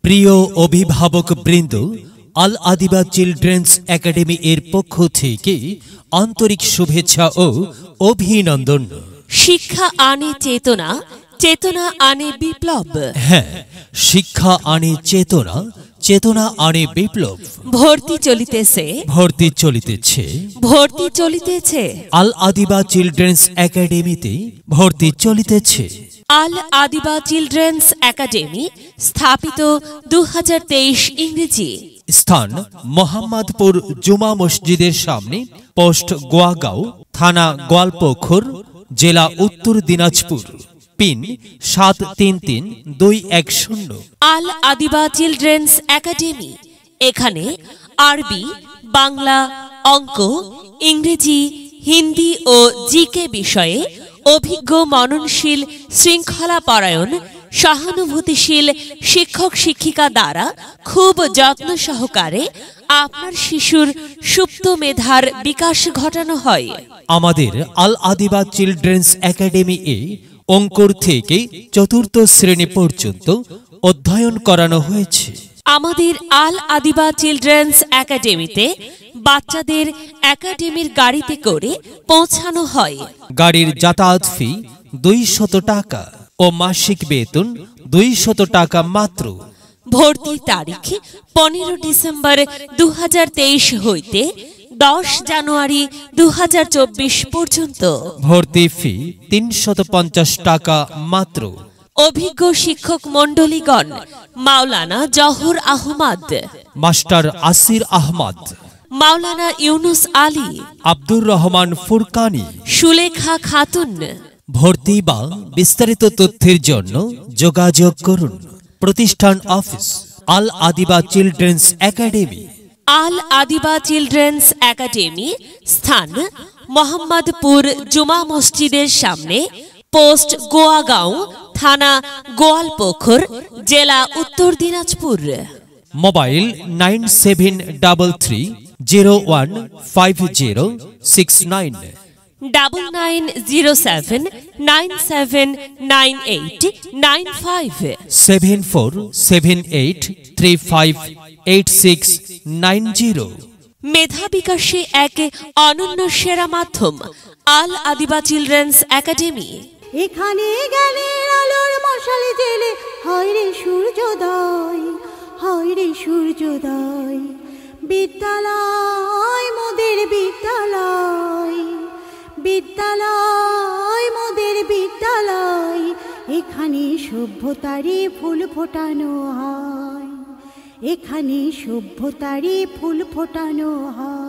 প্রিয় অভিভাবক বৃন্দ, আল আদিবা চিলড্রেন্স একাডেমি এর পক্ষ থেকে আন্তরিক শুভেচ্ছা ও অভিনন্দন। শিক্ষা আনে চেতনা, চেতনা আনে বিপ্লব। হ্যাঁ, শিক্ষা আনে চেতনা, চেতনা আনে বিপ্লব। ভর্তি চলিতেছে, ভর্তি চলিতেছে, ভর্তি চলিতেছে। আল আদিবা চিলড্রেন্স একাডেমিতে ভর্তি চলিতেছে। আল আদিবা চিলড্রেন্স একাডেমি স্থাপিত 2023 ইংরেজি। স্থান মোহাম্মদপুর জুমা মসজিদের সামনে, পোস্ট গোয়াগাঁও, থানা গোয়ালপোখর, জেলা উত্তর দিনাজপুর। পিন 733210। আল আদিবা চিলড্রেন্স একাডেমি। এখানে আরবি, বাংলা, অঙ্ক, ইংরেজি, হিন্দি ও জিকে বিষয়ে অভিজ্ঞ, মননশীল, শৃঙ্খলাপরায়ণ, সহানুভূতিশীল শিক্ষক শিক্ষিকা দ্বারা খুব যত্ন সহকারে আপনার শিশুর সুপ্ত মেধার বিকাশ ঘটানো হয়। আমাদের আল আদিবা চিলড্রেন্স একাডেমি এ অঙ্কুর থেকে চতুর্থ শ্রেণী পর্যন্ত অধ্যয়ন করানো হয়েছে। আমাদের আল আদিবা চিলড্রেন্স একাডেমিতে বাচ্চাদের একাডেমির গাড়িতে করে পৌঁছানো হয়। গাড়ির যাতায়াত ফি 200 টাকা ও মাসিক বেতন 200 টাকা মাত্র। ভর্তির তারিখ 15 ডিসেম্বর 2023 হইতে 10 জানুয়ারি 2024 পর্যন্ত। ভর্তি ফি 350 টাকা মাত্র। অভিজ্ঞ শিক্ষক মণ্ডলীগণ: মাওলানা জহুর আহমদ, মাস্টার আসির আহমদ, মাওলানা ইউনুস আলী, আব্দুর রহমান ফুরকানি, সুলেখা খাতুন। ভর্তি বা বিস্তারিত তথ্যের জন্য যোগাযোগ করুন। প্রতিষ্ঠান অফিস আল আদিবা চিলড্রেন্স একাডেমি। আল আদিবা চিলড্রেন্স একাডেমি স্থান মোহাম্মদপুর জুমা মসজিদের সামনে, পোস্ট গোয়াগাঁও, থানা গোয়ালপোখর, জেলা উত্তর দিনাজপুর। মোবাইল 9773015069, 9907979895, 7478358690। মেধা বিকাশে এক অনন্য সেরা মাধ্যম আল আদিবা চিলড্রেন্স একাডেমি। এখানে জ্ঞানের আলোর মশালে জেলে হয় রে সূর্যোদয়, হয় রে সূর্যোদয়। বিদ্যালয় মোদের বিদ্যালয়, বিদ্যালয় মোদের বিদ্যালয়। এখানে সভ্যতারই ফুল ফোটানো হয়, এখানে সভ্যতারই ফুল ফোটানো হয়।